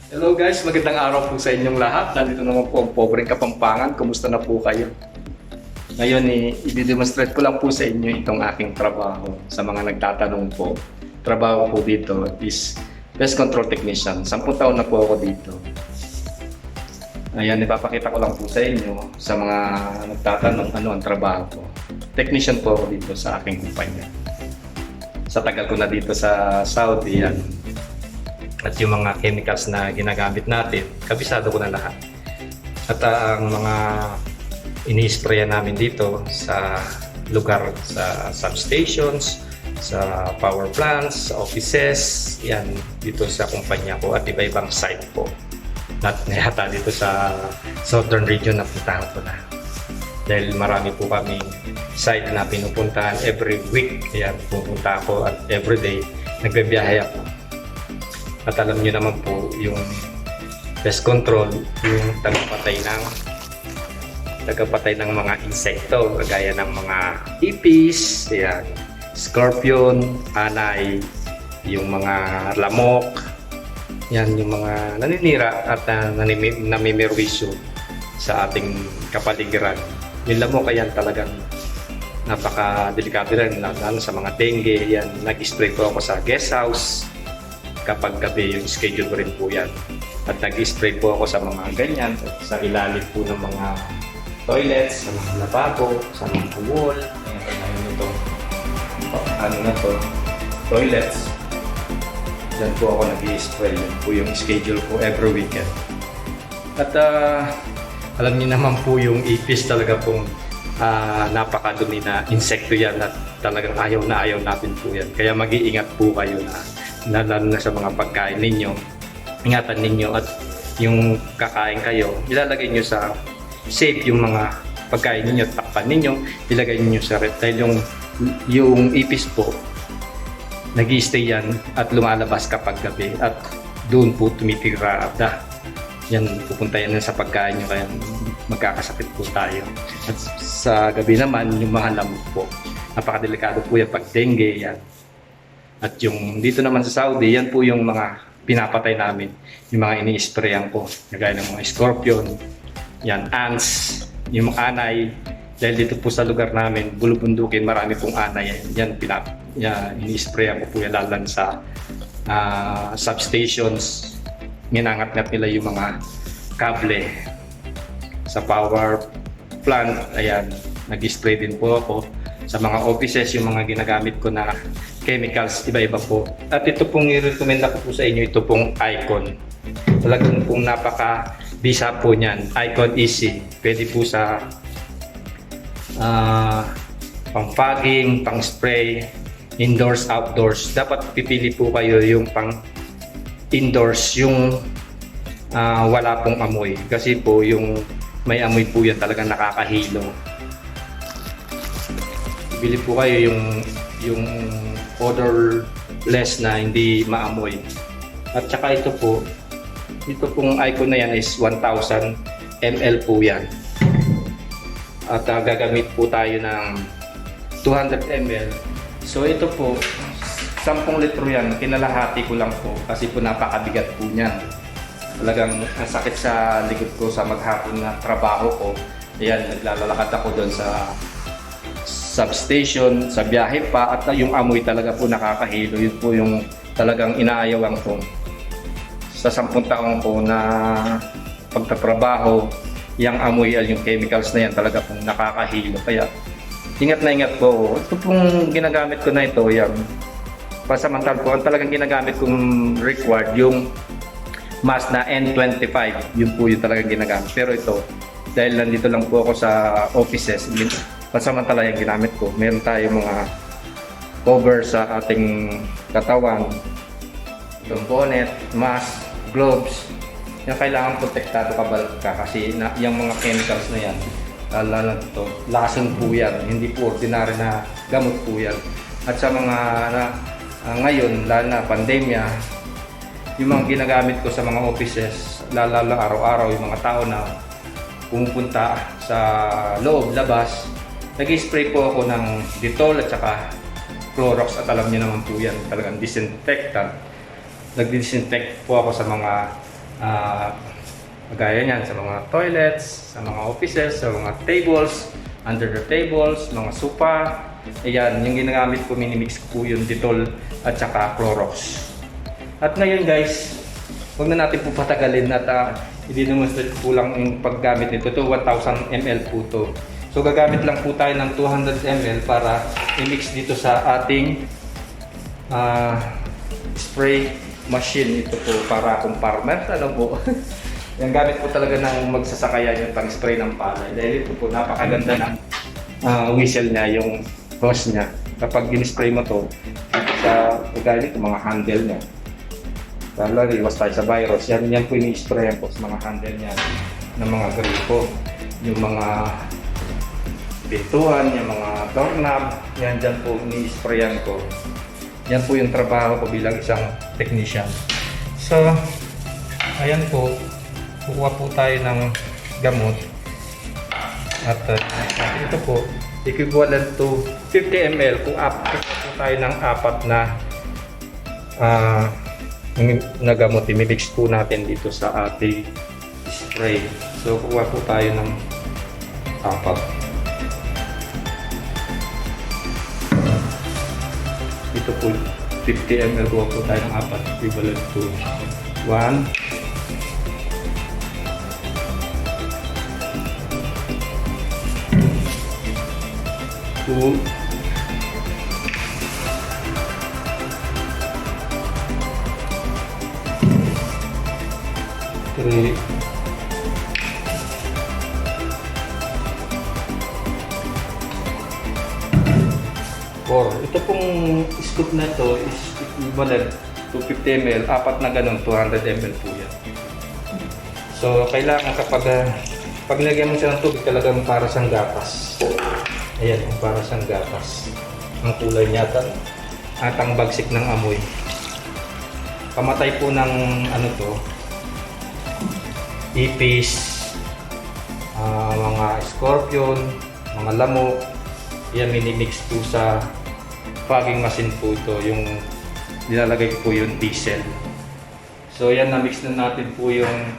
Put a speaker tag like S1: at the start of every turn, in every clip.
S1: Hello guys, magandang araw po sa inyong lahat. Nandito naman po ang Pobreng Kapampangan. Kumusta na po kayo? Ngayon, i-demonstrate ko lang po sa inyo itong aking trabaho. Sa mga nagtatanong po, trabaho po dito is Pest Control Technician. 10 taon na po ako dito. Ayan, ipapakita ko lang po sa inyo sa mga nagtatanong ano ang trabaho ko. Technician po ako dito sa aking kumpanya. Sa tagal ko na dito sa Saudi, yan. At yung mga chemicals na ginagamit natin, kabisado ko na lahat. At ang mga ini-sprayan namin dito sa lugar, sa substations, sa power plants, sa offices, yan dito sa kumpanya ko at iba-ibang site po. At yata dito sa southern region na puntahan ko na. Dahil marami po kami site na pinupuntahan every week. Ayan, pupunta ako at everyday nagbibiyahe ako. At alam niyo naman po, yung pest control, yung tagapatay ng mga insekto, kagaya ng mga ipis, ayan, scorpion, anay, yung mga lamok, yan yung mga naninira at namimirwisyo sa ating kapaligiran. Yung lamok, ayan talagang napaka-delikado rin, lalo sa mga dengue, yan, nag-spray po ako sa guest house. Kapag gabi yung schedule ko rin po yan. At nag-spray po ako sa mga ganyan, sa ilalim po ng mga toilets, sa mga lababo, sa mga wall. Ayan ito. Ano na to? Toilets. Diyan po ako nag-spray. Yan po yung schedule ko every weekend. At alam niyo naman po yung ipis talaga pong napakadumi na insekto yan at talagang ayaw natin po yan. Kaya mag-iingat po kayo lalo na sa mga pagkain ninyo. Ingatan ninyo at yung kakain kayo, ilalagay nyo sa safe yung mga pagkain ninyo, takpan ninyo, ilagay nyo sa ref. Dahil yung ipis po, nag-i-stay yan at lumalabas kapag gabi at doon po tumitira yan, pupunta yan sa pagkain nyo, kaya magkakasakit po tayo. At sa gabi naman, yung mga lamok po, napakadelikado po yan pag dengue yan. At yung dito naman sa Saudi, yan po yung mga pinapatay namin, yung mga ini-sprayan ko, kagaya ng mga scorpion, yan, ants, yung mga anay. Dahil dito po sa lugar namin, bulubundukin, marami pong anay. Yan, ini-sprayan ko po yan lalan sa substations. Ginangat-ngat nila yung mga kable sa power plant. Ayan, nag-spray din po ako sa mga offices, yung mga ginagamit ko na chemicals, iba-iba po. At ito pong i-recommend ko po sa inyo, ito pong Icon. Talagang pong napaka-bisa po niyan. Icon Easy. Pwede po sa pang-fogging, pang-spray, indoors, outdoors. Dapat pipili po kayo yung pang-indoors, yung wala pong amoy. Kasi po yung may amoy po yan talagang nakakahilo. Bili po kayo yung odorless na hindi maamoy. At saka ito pong Icon na yan is 1,000 ml po yan. At gagamit po tayo ng 200 ml. So ito po, 10 litro yan, kinalahati ko lang po kasi po napakabigat po niyan. Talagang ang sakit sa likod ko sa maghapon na trabaho ko. Ayan, naglalakad ako doon sa substation, sa biyahe pa, at yung amoy talaga po nakakahilo. Yun po yung talagang inaayawan ko. Sa 10 taon ko na pagtatrabaho, yung amoy at yung chemicals na yan talaga pong nakakahilo. Kaya ingat na ingat po. Ito pong ginagamit ko na ito, yung pasamantal po, ang talagang ginagamit kong required, yung mask na N25. Yun po yung talagang ginagamit. Pero ito, dahil nandito lang po ako sa offices, pasamantala yung ginamit ko. Meron tayong mga cover sa ating katawan, yung bonnet, mask, gloves. Yung kailangan protektado ka kasi yung mga chemicals na yan, lalo na ito, lason po yan, hindi po ordinary na gamot po yan. At sa mga ngayon, lalo na pandemya, yung mga ginagamit ko sa mga offices, lalo araw-araw yung mga tao na pumupunta sa loob, labas, nag-spray po ako ng Dettol at saka Clorox at alam niyo naman po yan, talagang disinfectant. Nag-disinfect po ako sa mga Gaya niyan sa mga toilets, sa mga offices, sa mga tables, under the tables, mga sofa. Ayan, yung ginagamit ko, minimix ko po yung Dettol at saka Clorox. At ngayon guys, huwag na natin po patagalin at i-demonstrate po lang yung paggamit nito. Ito 1000 ml po to. So gagamit lang po tayo ng 200 ml para i-mix dito sa ating spray machine. Ito po para akong farmer. Ano po? Yung gamit po talaga ng magsasakayan yung pang-spray ng palay. Dahil ito po napakaganda ng whistle niya, yung hose niya. Kapag in-spray mo to, sa gaya dito, mga handle niya. Lalo iwas tayo sa virus. Yan po ini-sprayan po sa mga handle niya ng mga gripo. Yung mga pintuan, yung mga doorknob, yan dyan po ini-sprayan ko. Yan po yung trabaho ko bilang isang technician. So, ayan po. Kukuha po tayo ng gamot. At ito po, equivalent to 50 ml. Kung kukuha po tayo ng 4 na gamot, i-mix po natin dito sa ating spray. So, kukuha po tayo ng 4. Ito po, 50 ml. Kuha po tayo ng 4, equivalent to 1, 2, 3, 4. Ito pong scoop na to is equivalent to 50 ml. 4 na ganun, 200 ml po yan. So, kailangan kapag pag nilagyan mo siya ng tubig, talagang para siyang gatas. Ayan, para siyang gatas. Ang kulay niya at ang bagsik ng amoy. Pamatay po ng ano to, ipis, mga scorpion, mga lamok. Yan, minimix po sa fogging machine po ito. Yung nilalagay ko po yung diesel. So yan, na-mix na natin po yung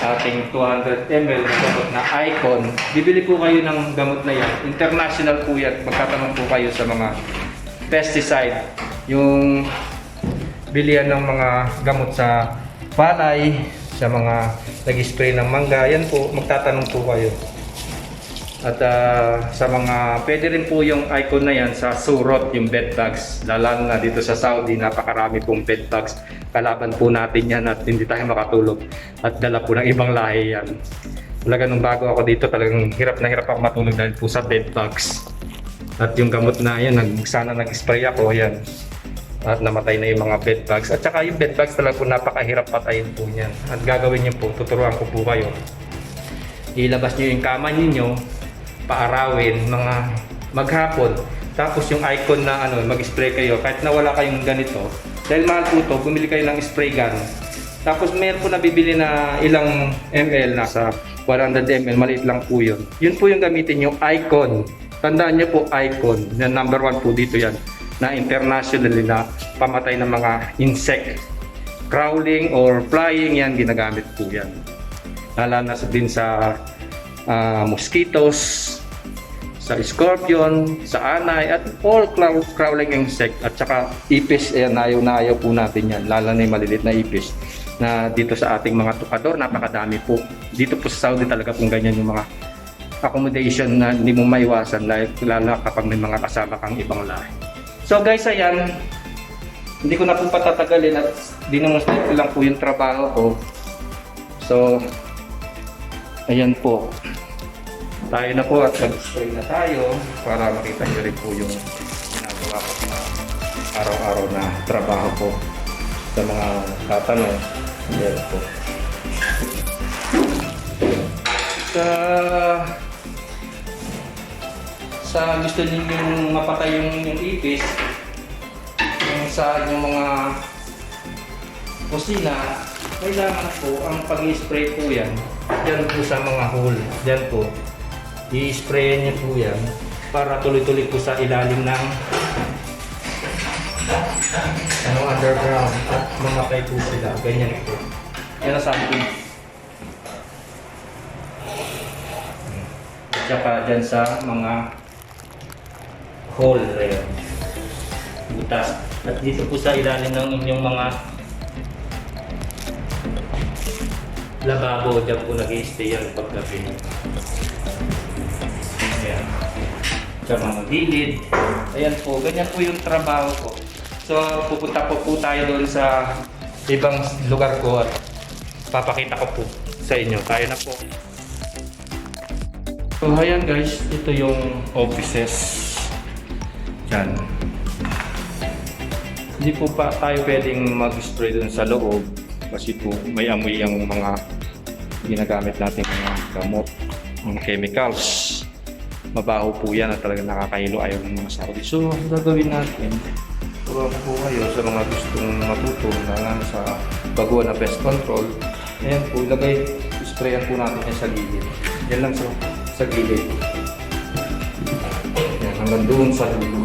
S1: ating 200 ml na gamot na Icon. Bibili po kayo ng gamot na yan. International po yan. Magtatanong po kayo sa mga pesticide. Yung bilihan ng mga gamot sa palay, sa mga nag-spray ng mangga. Yan po, magtatanong po kayo. At sa mga, pwede rin po yung Icon na yan sa surot, yung bed bugs. Lalo na dito sa Saudi, napakarami pong bed bugs. Kalaban po natin yan at hindi tayo makatulog. At dala po ng ibang lahi yan. Talaga nung bago ako dito, talagang hirap na hirap ako matulog dahil po sa bed bugs. At yung gamot na yan, sana nag-spray ako, yan. At namatay na yung mga bed bugs. At saka yung bed bugs talaga po napakahirap patayin po yan. At gagawin niyo po, tuturuan ko po kayo. Ilabas niyo yung kama niyo, paarawin, mga maghapon. Tapos yung Icon na mag-spray kayo, kahit na wala kayong ganito. Dahil mahal po ito, bumili kayo ng spray gun. Tapos mayroon po nabibili na ilang ml, nasa 100 ml, maliit lang po yun. Yun po yung gamitin nyo, Icon. Tandaan nyo po, Icon. Number 1 po dito yan, na internationally na pamatay ng mga insect. Crawling or flying, yan, ginagamit po yan. Lalo na din sa mosquitoes, sa scorpion, sa anay, at all crawling insect. At saka ipis, ayan, ayaw po natin yan, lalo na yung maliliit na ipis na dito sa ating mga tukador, napakadami po. Dito po sa Saudi talaga kung ganyan yung mga accommodation na hindi mo maiwasan, lalo kapag may mga kasama kang ibang lahi. So guys, ayan, hindi ko na po patatagalin at dinemonstrate ko lang po yung trabaho ko. So, ayan po. Tayo na po at mag-spray na tayo para makita nyo rin po yung ginagawa ko na araw-araw na trabaho ko sa mga tatanong. Ayan po. Sa gusto ninyong mapatay yung ipis, yung sa yung mga kusina, kailangan po ang pag-spray po yan. Diyan po sa mga hole. Diyan po. I-sprayan niyo po yan para tuloy-tuloy po sa ilalim ng underground at mamatay po sila. Ganyan po. Yan something. At saka dyan sa mga hole. Ayan. Butas. At dito po sa ilalim ng inyong mga lababo, dyan po nag-i-stay yan paggabi. Ayan. Sa mga gilid. Ayan po, ganyan po yung trabaho ko. So, pupunta po tayo doon sa ibang lugar ko at papakita ko po sa inyo. Tayo na po. So, ayan guys, ito yung offices. Diyan. Hindi po pa tayo pwedeng mag-spray doon sa loob kasi po may amoy ang mga ginagamit natin mga gamot, mga chemicals. Mabaho po yan at talagang nakakahilo ayaw ng mga Saudi. So, ang gagawin natin, turuan po kayo sa mga gustong matuto na sa paggawa ng pest control. Ayan po, sprayan po natin yan sa gilid. Yan lang sa gilid. Yan, hanggang doon sa dulo.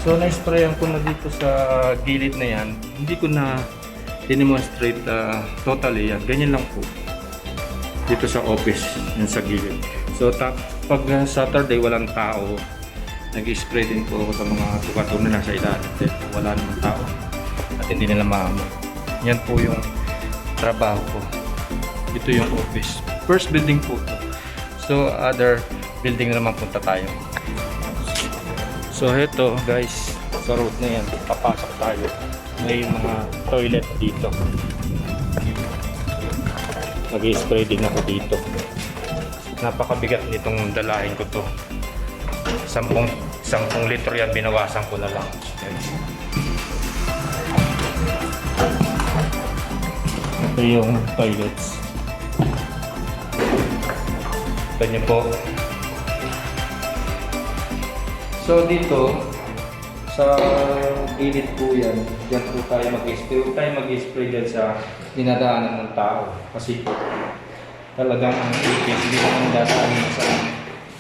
S1: So, na-sprayan ko na dito sa gilid na yan. Hindi ko na demonstrate totally yan. Ganyan lang po. Dito sa office, yan sa gilid. So, pag Saturday walang tao, nag-spray din po ako sa mga tukato na nasa ilalim. Wala namang tao. At hindi nila maamoy. Yan po yung trabaho ko. Ito yung office. First building po. So, other building na naman punta tayo. So heto guys, sa road na yan, papasok tayo. May mga toilet dito. Nag-spray din ako dito. Napakabigat nitong dalahin ko to. 10 litro yan, binawasan ko na lang. Ito yung toilets. Ito nyo po. So dito, sa gilid po yan, dyan po tayo mag-spray. Huwag tayo mag-spray dyan sa dinadaanan ng tao. Kasi po, talagang ang ipis, hindi naman dadaan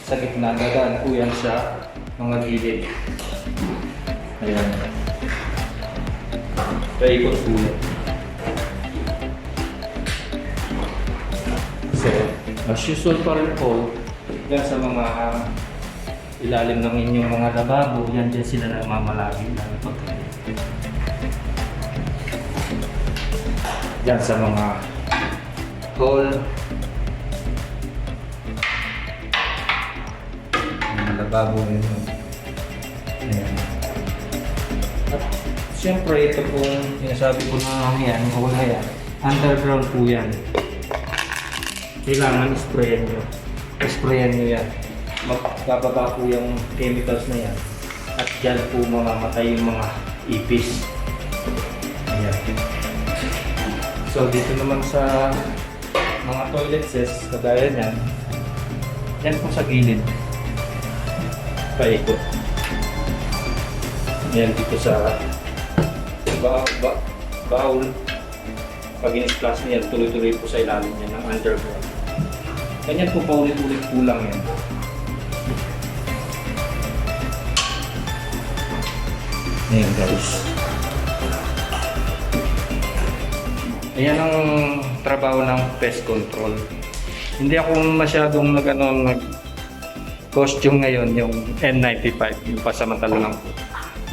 S1: sa gitna. Dadaan po yan sa mga gilid. Ayan. Paikot po yan. So, as usual pa rin po, dyan sa mga ilalim ng inyong mga lababo, yan dyan sila nagmamalagi. Yan sa mga hole, mga lababo nyo. Ayan. At siyempre ito pong sinasabi ko na yan, hole na yan, underground po yan. Kailangan sprayan nyo. Sprayan nyo yan. Magkababa po yung chemicals na yan at dyan po mamamatay yung mga ipis. Ayan. So dito naman sa mga toilets, kagaya nyan, yan po sa gilid paikot. Yan dito sa bowl, pag in-splash niyan, tuloy-tuloy po sa ilalim niya ng underground. Ganyan po paulit-ulit po lang yan. Ayan guys. Ayan ang trabaho ng pest control. Hindi ako masyadong nag-costume ngayon, yung N95, yung pasamantala lang po.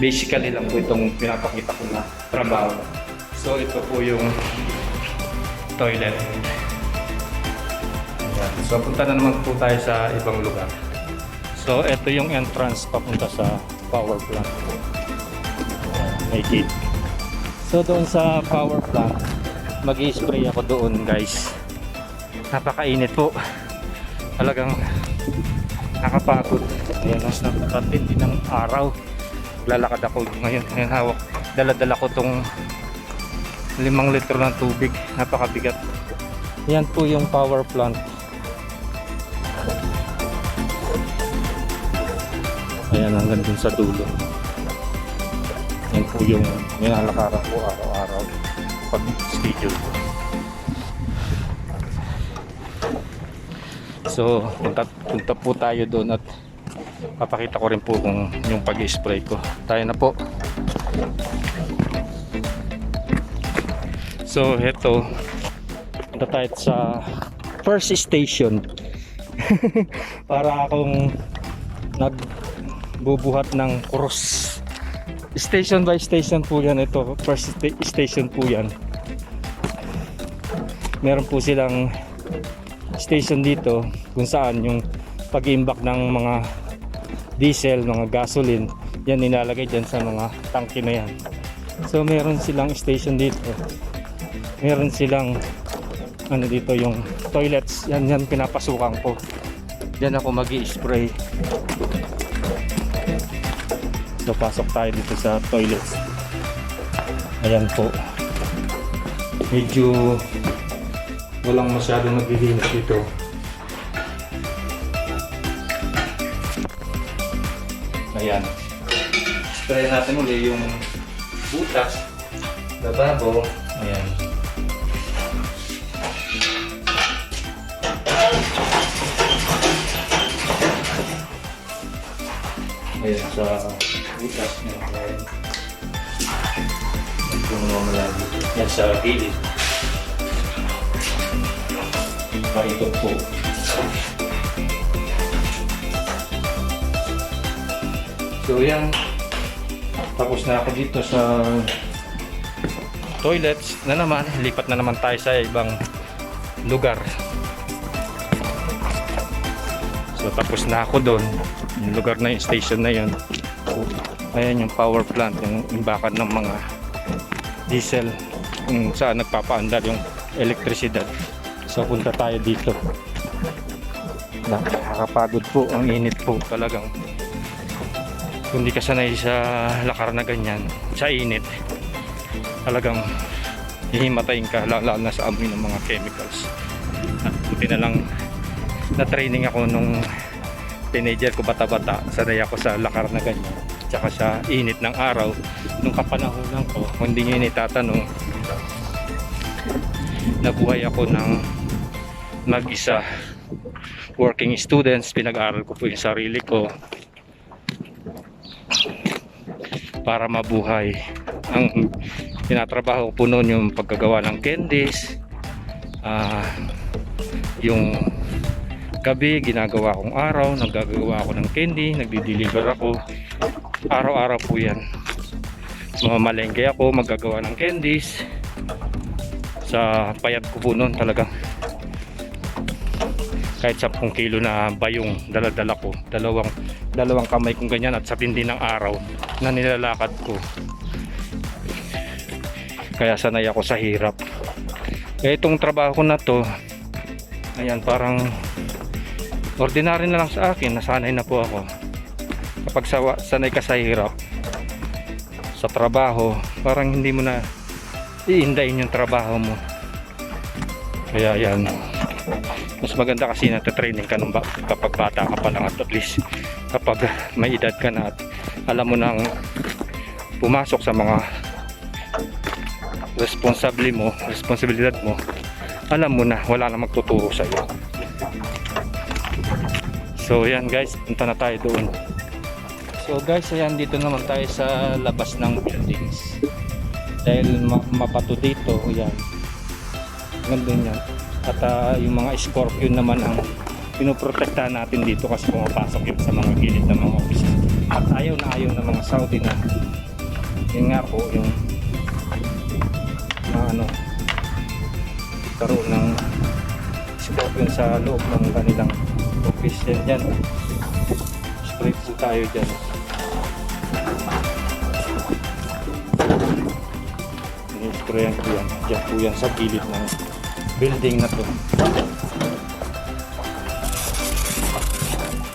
S1: Basically lang po itong pinapakita ko na trabaho. So ito po yung toilet. Ayan. So punta na naman po tayo sa ibang lugar. So ito yung entrance papunta sa power plant. May gate. So doon sa power plant, mag-i-spray ako doon guys. Napakainit po. Talagang nakapagod. Ayan, mas napakatindi ng araw. Lalakad ako ngayon. Ngayon hawak. Dala-dala ko tong 5 litro ng tubig. Napakabigat. Yan po yung power plant. Ayan, hanggang dun sa dulo.
S2: Yan po yung nilalakaran ko araw-araw pag schedule ko. So punta po tayo doon at papakita ko rin po kung yung pag-spray ko. Tayo na po. So heto, punta tayo sa first station. Para akong nagbubuhat ng cross. Station by station po yan. Ito first station po yan. Meron po silang station dito kung saan yung pag-imbak ng mga diesel, mga gasoline, yan nilalagay dyan sa mga tangke na yan. So meron silang station dito, meron silang ano dito, yung toilets, yan pinapasukan ko, dyan ako mag-i-spray. So pasok tayo dito sa toilets. Ayan po, medyo walang masyadong naglilinis dito. Ayan, spray natin ulit yung butas, lababo. Ayan, ayan sa butas niya. Ayan, yung mamalagi yan sa gilid. Ito po. So yan, tapos na ako dito sa toilets na naman. Lipat na naman tayo sa ibang lugar. So tapos na ako doon, yung lugar na yung station na yun. Ayan yung power plant, yung imbakan ng mga diesel kung saan nagpapaandar yung elektrisidad. So punta tayo dito. Nakakapagod po, ang init po talagang. Kung di ka sanay sa lakar na ganyan, sa init, talagang hihimatayin ka, lalo na sa amoy ng mga chemicals. At buti na lang na training ako nung teenager ko, bata-bata, sanay ako sa lakar na ganyan, tsaka sa init ng araw. Nung kapanahonan ko, kung hindi nyo itatanong, nabuhay ako ng mag-isa, working students. Pinag-aral ko po yung sarili ko para mabuhay. Ang tinatrabaho ko po noon yung paggagawa ng candies, yung gabi ginagawa kong araw, naggagawa ako ng candy, nagdi-deliver ako araw-araw po yan. Mamalengke ako, maggagawa ng candies. Sa payat ko po noon talagang kahit 10 kilo na bayong dala-dala ko, dalawang kamay kong ganyan, at sa tindi ng araw na nilalakad ko. Kaya sanay ako sa hirap. Kaya itong trabaho ko na to, ayan, parang ordinary na lang sa akin, nasanay na po ako. Kapag sanay ka sa hirap sa trabaho, parang hindi mo na iindayin yung trabaho mo. Kaya yan, mas maganda kasi nata-training ka kapag bata ka pa lang, at least kapag may edad ka na at alam mo nang pumasok sa mga responsibilidad mo, alam mo na wala na magtuturo sa iyo. So yan guys, punta na tayo doon. So guys, ayan, dito naman tayo sa labas ng buildings. Dahil mapato dito, yan, gandun yan. At yung mga scorpion naman ang pinoprotektahan natin dito kasi pumapasok yun sa mga gilid ng mga office. At ayaw na mga Saudi na yun nga po, yung karoon ng scorpion sa loob ng kanilang office. Yan, spray po tayo dyan. Sprayan ko yan, dyan po yan sa gilid ng building na to.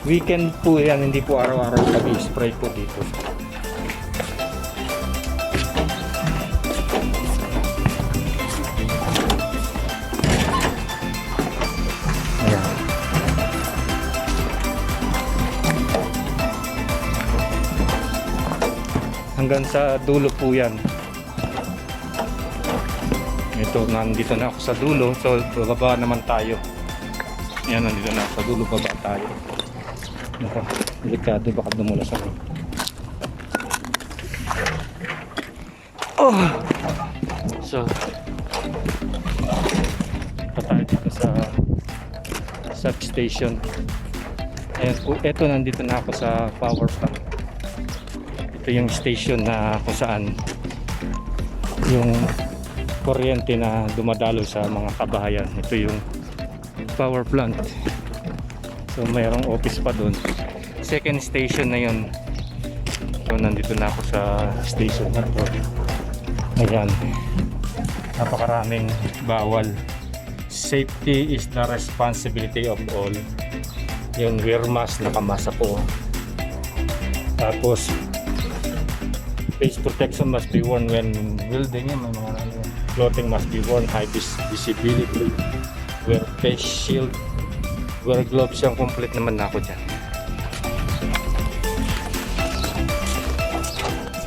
S2: Weekend po yan, hindi po araw-araw pag-i-spray po dito. Ayan. Hanggang sa dulo po yan. Ito, nandito na ako sa dulo. So, bababa naman tayo. Yan, nandito na ako sa dulo. Baba tayo. Naka, delikado. Baka dumulas ako. Oh! So, tayo dito sa substation. Ayan po, eto nandito na ako sa power plant. Ito yung station na kung saan yung kuryente na dumadalo sa mga kabahayan. Ito yung power plant. So mayroong office pa doon. Second station na yun. So nandito na ako sa station na to. Ayan. Napakaraming bawal. Safety is the responsibility of all. Yung wear mask, nakamasa po. Tapos face protection must be worn when wielding. May mga clothing must be worn, high visibility. Wear face shield. Wear gloves. Yung complete naman na ako dyan.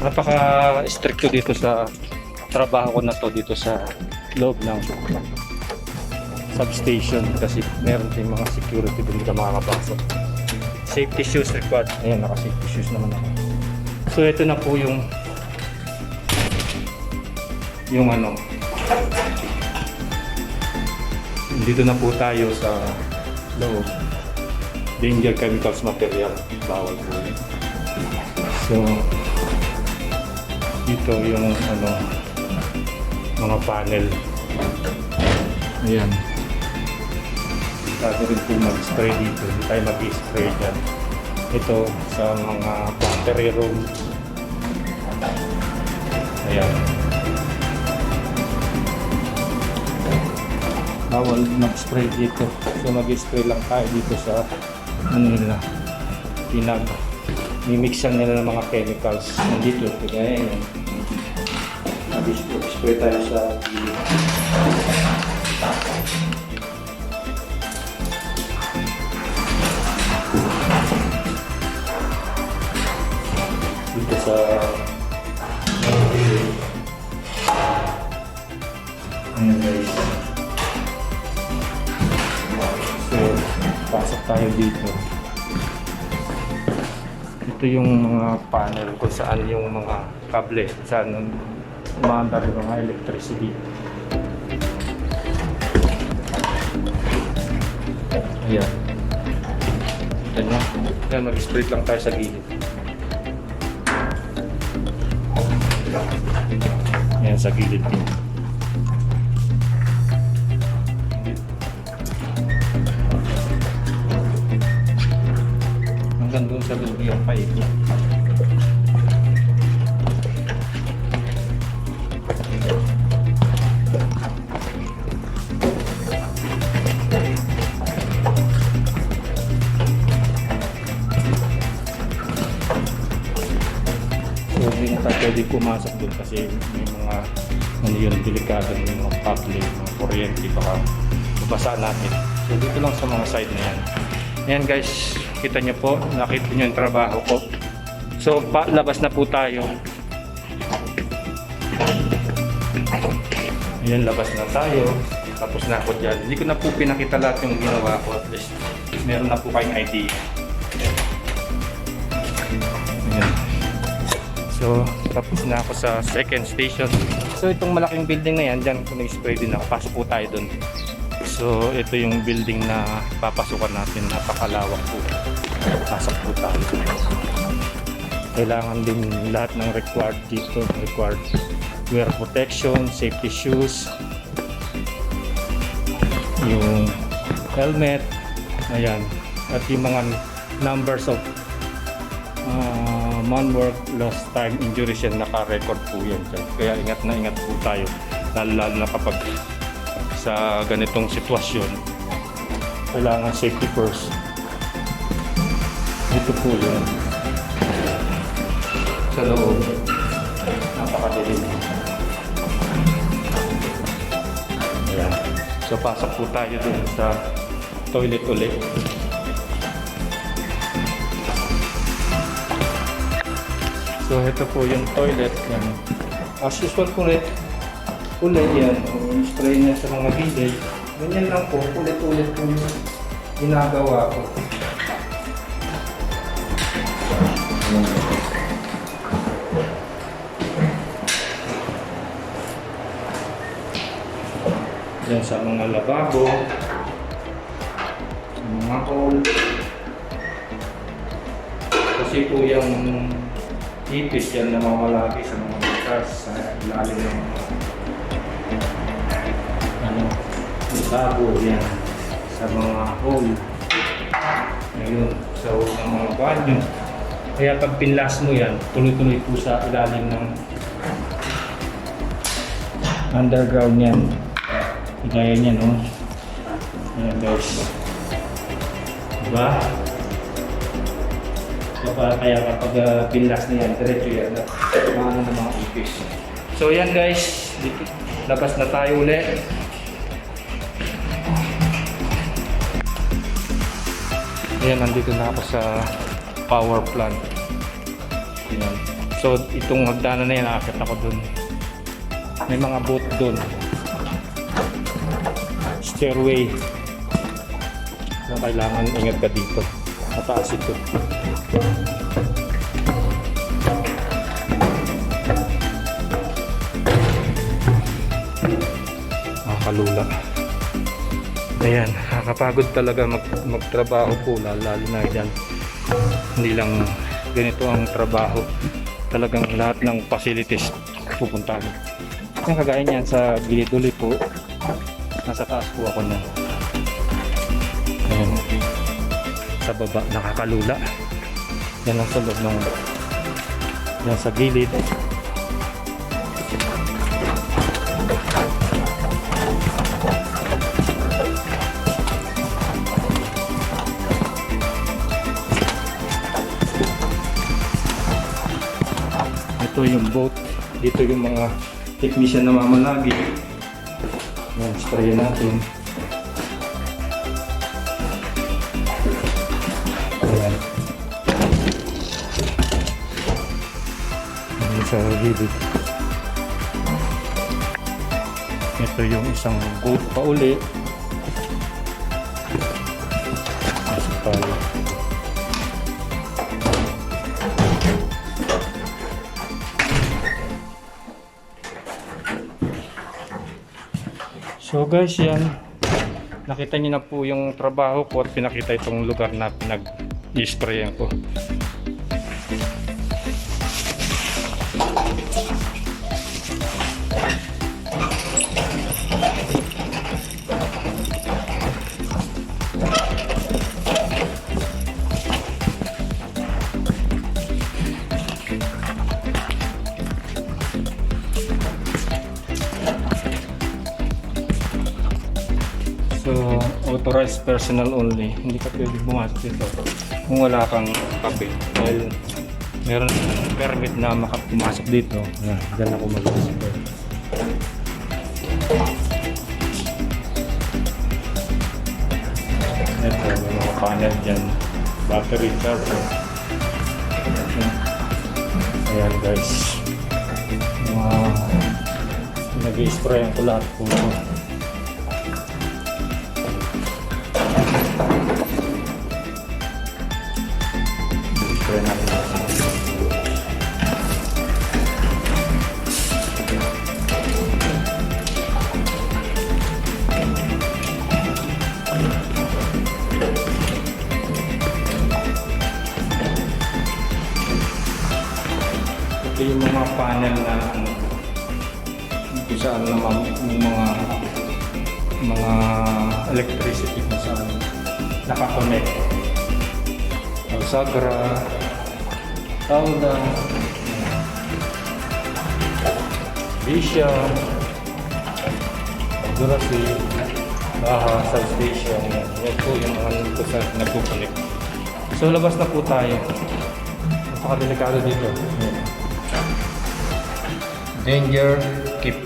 S2: Napaka-stricto dito sa trabaho ko na to dito sa loob ng substation kasi meron din mga security doon, hindi ka makakapasok. Safety shoes required. Ayan, naka-safety shoes naman ako. So ito na po yung ano, dito na po tayo sa loob. Danger chemicals material, bawal po yun. So dito yung ano, mga panel. Ayan. Pwede rin po mag-spray dito. Hindi tayo mag-spray dyan. Ito sa mga battery room. Ayan. Bawal mag-spray dito. So mag-spray lang tayo dito sa ano nila. Mimixan nila ng mga chemicals. Nandito. Kaya yan. Mag-spray tayo sa dito sa ayan guys. So pasok tayo dito. Ito yung mga panel kung saan yung mga kable, saan umaandar yung mga electricity. Ayan. Ayan, mag-spray lang tayo sa gilid. Ayan, sa gilid din. Hanggang doon sa loob yung pipe. So hindi na tayo pwede pumasok doon kasi may mga ano yun, delikado ng mga kable, mga kuryente, baka mabasa natin. So dito lang sa mga side na yan. Ayan guys, kita nyo po, nakita nyo yung trabaho ko. So labas na po tayo. Ayan, labas na tayo. Tapos na ako dyan. Hindi ko na po pinakita lahat yung ginawa ko. At least meron na po kayong idea. Ayan. So, tapos na ako sa second station. So, itong malaking building na yan, dyan kung nag-spray din ako, pasok po tayo dun. So, ito yung building na papasukan natin. Napakalawak po. Pasok po tayo. Kailangan din lahat ng required dito. Required wear protection, safety shoes, yung helmet, ayan. At yung mga numbers of man-work, lost time, injuries yan, naka-record po yan. Kaya ingat po tayo, lalo na kapag sa ganitong sitwasyon, kailangan safety first. Ito po yan. Sa loob, napakadilim. Ayan. So pasok po tayo dun sa toilet ulit. So So ito po yung toilet. Yan. As usual po ulit yan. Spray niya sa mga gilid. Ganyan lang po. Ulit-ulit po yung ginagawa ko. Yan sa mga lababo. Sa mga hall. Kasi po yung ipis yan namamalagi sa mga bukas sa ilalim ng lababo yan sa mga hole. Ngayon, sa hole ng mga banyo. Kaya pag pinlas mo yan, tuloy-tuloy po sa ilalim ng underground yan. Gaya niya, no? Ayan guys. Diba? Kaya kapag pinlas na yan, diretso yan. Maano ng mga ipis. So yan guys, dito, labas na tayo ulit. Ayan, nandito na ako sa power plant. Ayan. So itong hagdanan na yan, aakit ako dun. May mga boat dun. Stairway. So kailangan ingat ka dito. Mataas ito. Kalula. Ayan, nakakapagod talaga magtrabaho po, lalo na dyan. Hindi lang ganito ang trabaho. Talagang lahat ng facilities pupuntahan. Yung kagaya niyan sa gilid-ulit po, nasa taas po ako na. Ayan. Sa baba, nakakalula. Yan ang sa loob ng yan sa gilid. Ito yung boat, dito yung mga technician na mamalagi. Yan, spray natin. Ayan. Ayan sa gilid. Ito yung isang boat pa uli. Pasok tayo. So guys, yan. Nakita niyo na po yung trabaho ko at pinakita itong lugar na pinag-i-sprayan ko. So, authorized personnel only. Hindi ka pwede bumasok dito kung wala kang papel. Dahil meron permit na makapumasok dito. Ayan, dyan ako mag-pasok. Ito, may mga panel dyan. Battery charger. Ayan guys. Nag-i-sprayan ko lahat po. Ito yung mga panel na kung saan naman yung mga electricity kung saan nakakonect. Sagra, Tauda, Bisha, Durasi, Baha, Substation. Yan po yung mga nito sa nagpupulik. So labas na po tayo. Napakadelikado dito. Danger, keep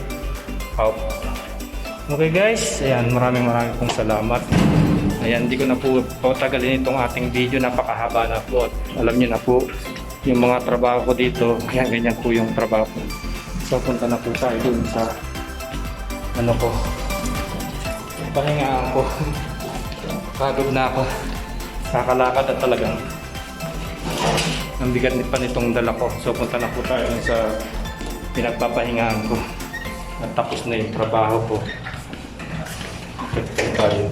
S2: out. Okay guys, ayan, maraming pong salamat. Ayan, hindi ko na po patagalin itong ating video, napakahaba na po. Alam niyo na po, yung mga trabaho ko dito. Ayan, ganyan po yung trabaho ko. So punta na po tayo dun sa ano ko, pahingaan ko. Pagod na ako, kakalakad at talagang ang bigat pa nitong dala ko. So punta na po tayo dun sa pinagpapahingaan ko at tapos na yung trabaho ko. Akit po tayo.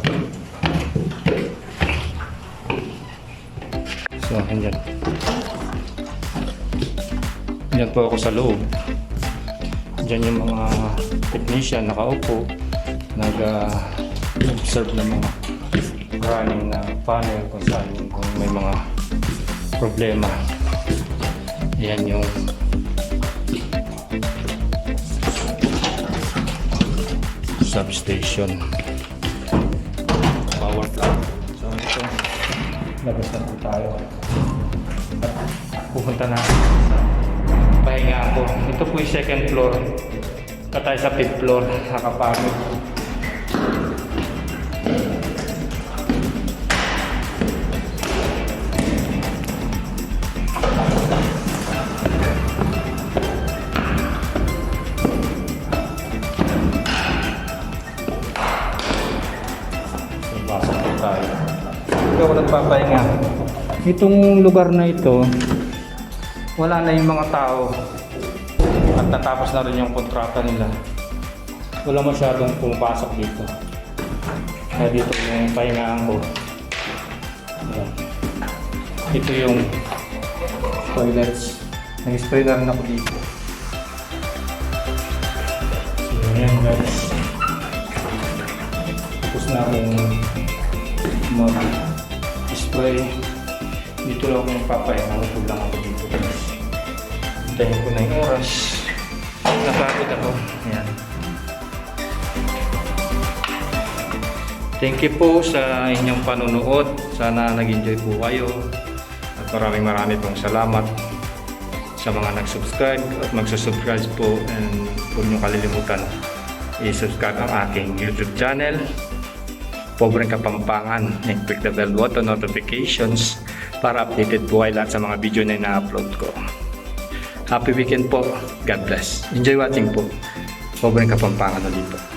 S2: So andyan. Diyan po ako sa loob. Diyan yung mga technician nakaupo, nag-observe ng mga running na panel kung saan kung may mga problema. Ayan yung substation, power plant. So ito, labas na po tayo. Pupunta na pahinga ako. Ito po yung second floor. Katay sa fifth floor. Nakapagod. So, pasok po tayo. Ito ako nagpapahinga. Itong lugar na ito, wala na yung mga tao at natapos na rin yung kontrata nila. Wala masyadong pumapasok dito. Kaya dito yung pahingaan ko. Ayan. Ito yung toilets. Nag-spray na rin ako dito. So ayan guys. Tapos na akong mag-spray. Dito lang ako magpapahinga. Matulog lang ako dito guys. Hintayin ko na yung oras. Napagod ako. Ayan. Thank you po sa inyong panunood. Sana nag-enjoy po kayo. At maraming pong salamat sa mga nag-subscribe at magsusubscribe po. And huwag niyo kalilimutan i-subscribe ang aking YouTube channel. Pobreng Kapampangan. And click the bell button notifications para updated po kayo lahat sa mga video na ina-upload ko. Happy weekend po. God bless. Enjoy watching po. Pobreng Kapampangan ulit po.